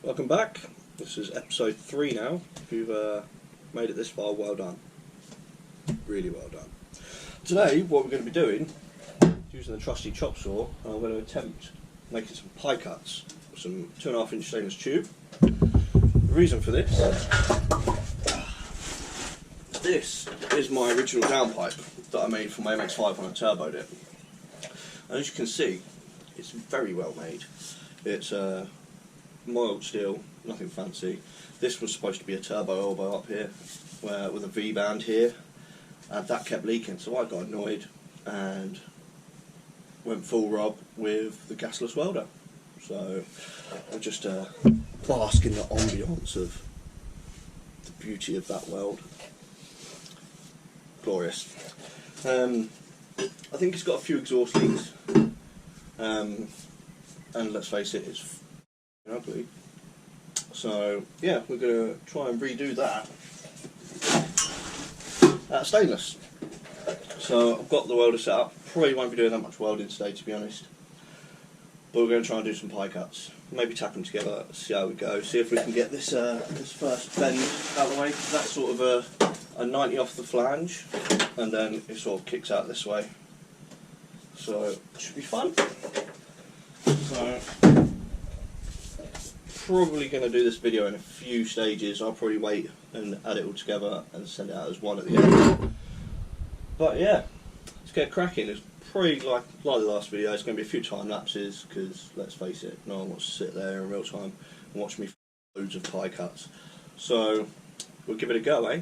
Welcome back. This is episode 3 now. If you've made it this far, well done. Really well done. Today, what we're going to be doing is using the trusty chop saw, and I'm going to attempt making some pie cuts with some 2.5 inch stainless tube. The reason for this is my original downpipe that I made for my MX5 when I turboed it. And as you can see, it's very well made. It's mild steel, nothing fancy. This was supposed to be a turbo elbow up here, with a V-band here, and that kept leaking, so I got annoyed and went full rub with the gasless welder. So I just bask in the ambience of the beauty of that weld. Glorious. I think it's got a few exhaust leaks, and let's face it, it's ugly. So yeah, we're going to try and redo that stainless. So I've got the welder set up. Probably won't be doing that much welding today, to be honest, but we're going to try and do some pie cuts, maybe tack them together, see how we go, see if we can get this this first bend out of the way. That's sort of a 90 off the flange, and then it sort of kicks out this way, so it should be fun. So probably going to do this video in a few stages. I'll probably wait and add it all together and send it out as one at the end. But yeah, let's get cracking. It's probably like the last video, it's going to be a few time lapses, because let's face it, no one wants to sit there in real time and watch me loads of pie cuts. So we'll give it a go, eh?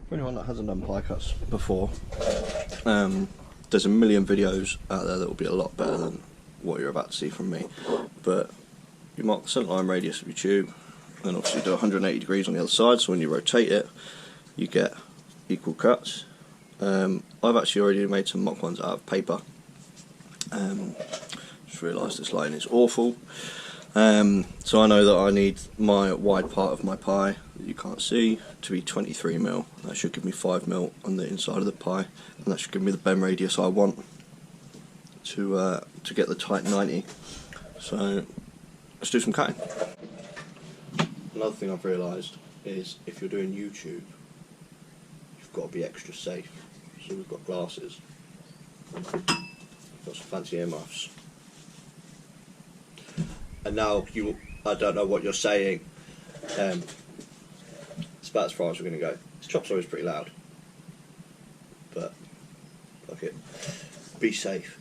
For anyone that hasn't done pie cuts before, there's a million videos out there that will be a lot better than what you're about to see from me. But you mark the centerline radius of your tube, and obviously do 180 degrees on the other side, so when you rotate it you get equal cuts. I've actually already made some mock ones out of paper. Just realised this line is awful. So I know that I need my wide part of my pie that you can't see to be 23mm. That should give me 5mm on the inside of the pie, and that should give me the bend radius I want to get the tight 90. So let's do some cutting. Another thing I've realised is if you're doing YouTube, you've got to be extra safe. So we've got glasses, we've got some fancy earmuffs. And now I don't know what you're saying. It's about as far as we're going to go. This chop saw is pretty loud, but fuck it. Be safe.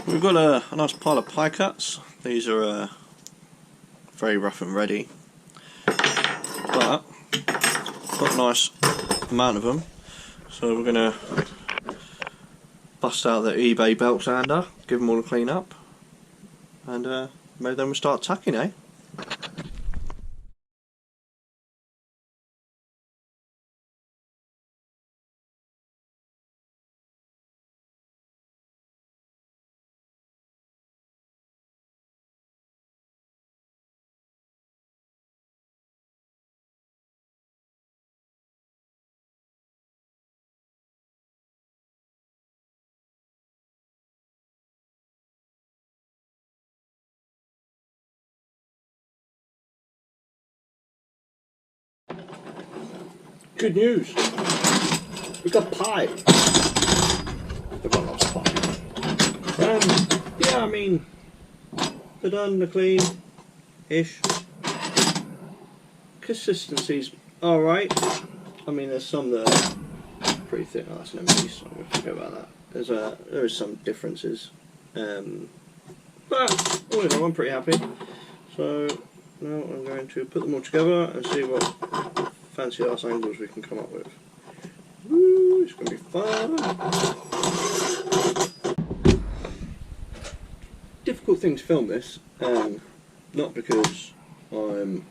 We've got a nice pile of pie cuts. These are very rough and ready, but got a nice amount of them, so we're going to bust out the eBay belt sander, give them all a clean up, and maybe then we'll start tacking, eh? Good news! We got pie! We've got lots of pie. Yeah, I mean, they're done, they're clean-ish. Consistency's alright. I mean, there's some that are pretty thin. Oh, that's an MX, so I'm going to forget about that. There is some differences. But, all in all, I'm pretty happy. So, now I'm going to put them all together and see what fancy ass angles we can come up with. Woo, it's going to be fun. Difficult thing to film this, not because I'm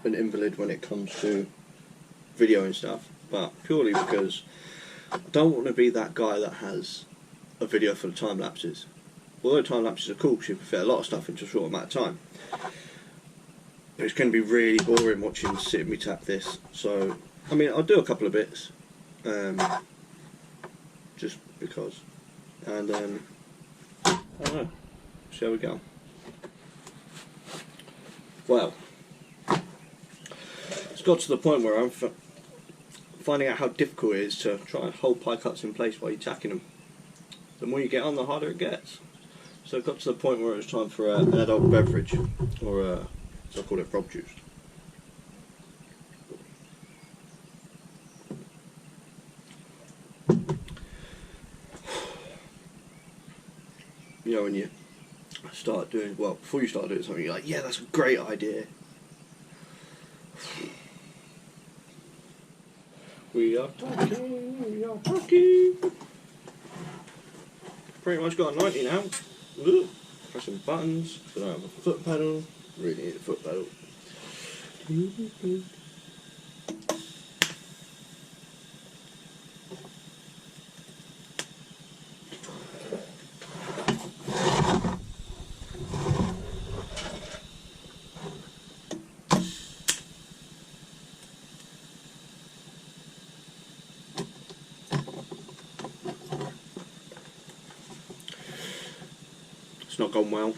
an invalid when it comes to video and stuff, but purely because I don't want to be that guy that has a video for the time lapses. Although time lapses are cool because you can fit a lot of stuff into a short amount of time. But it's going to be really boring watching sitting me tack this. So, I mean, I'll do a couple of bits, just because, and then I don't know. See how we go. Well, it's got to the point where I'm finding out how difficult it is to try and hold pie cuts in place while you're tacking them. The more you get on, the harder it gets. So it got to the point where it was time for an adult beverage, or so I call it frog juice. You know, when you start doing, well, before you start doing something, you're like, yeah, that's a great idea. We are talking. Pretty much got a 90 now. Ooh, pressing buttons, so I don't have a foot pedal. Really need a foot pedal. It's not gone well.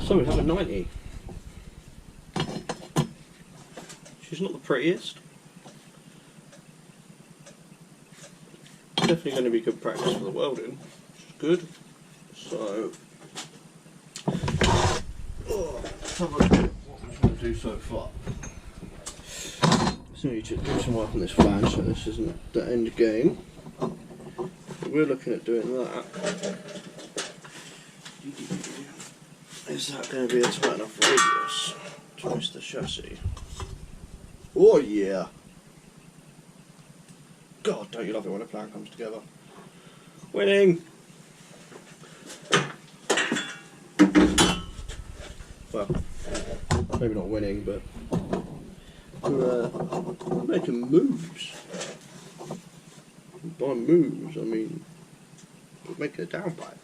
So we have a 90. She's not the prettiest. Definitely going to be good practice for the welding, which is good. So, let's have a look at what we're trying to do so far. So we need to do some work on this flange, so this isn't the end game. But we're looking at doing that. Is that going to be a tight enough radius to twist the chassis? Oh yeah! God, don't you love it when a plan comes together? Winning! Well, maybe not winning, but we're making moves. By moves, I mean we're making a downpipe.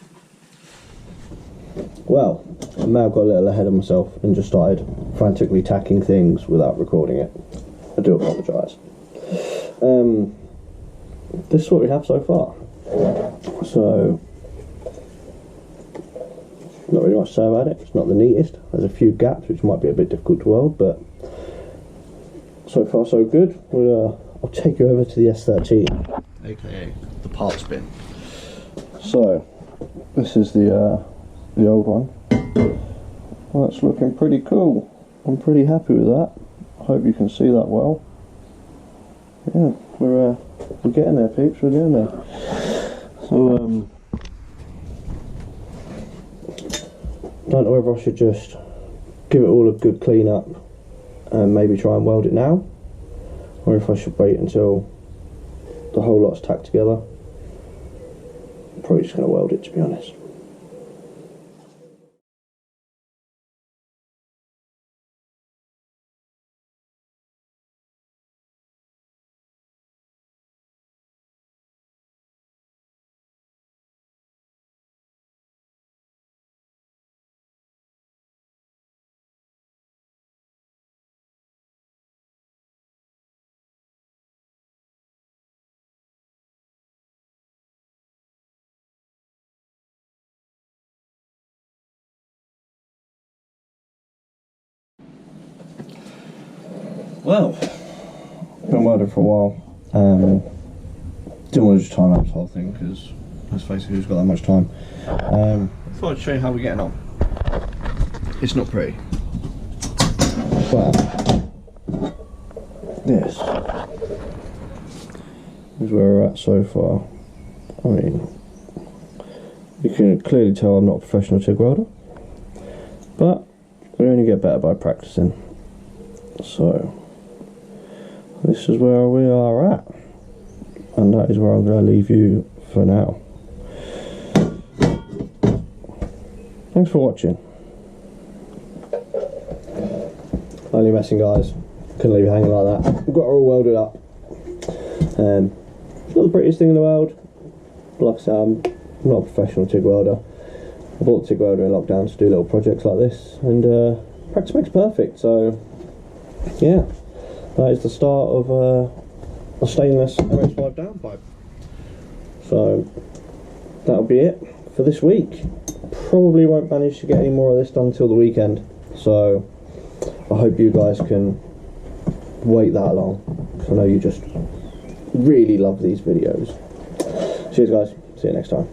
Well, I may have got a little ahead of myself and just started frantically tacking things without recording it. I do apologise. This is what we have so far. So, not really much to say about it. It's not the neatest. There's a few gaps which might be a bit difficult to weld, but so far so good. I'll take you over to the S13, aka the parts bin. So, this is the old one. Well, that's looking pretty cool. I'm pretty happy with that. I hope you can see that well. Yeah, we're getting there, peeps. We're getting there. So don't know whether I should just give it all a good clean up and maybe try and weld it now, or if I should wait until the whole lot's tacked together. I'm probably just going to weld it, to be honest. Well, been welding for a while. Didn't want to just time lapse the whole thing because let's face it, who's got that much time? I thought I'd show you how we're getting on. It's not pretty, but this is where we're at so far. I mean, you can clearly tell I'm not a professional TIG welder, but we only get better by practicing. So this is where we are at, and that is where I'm going to leave you for now. Thanks for watching. Only messing, guys. Couldn't leave it hanging like that. We've got her all welded up. It's not the prettiest thing in the world. Like I said, I'm not a professional TIG welder. I bought the TIG welder in lockdown to do little projects like this, and practice makes perfect. So yeah, that is the start of a stainless MX5 downpipe. So that'll be it for this week. Probably won't manage to get any more of this done till the weekend, so I hope you guys can wait that long, because I know you just really love these videos. Cheers guys, see you next time.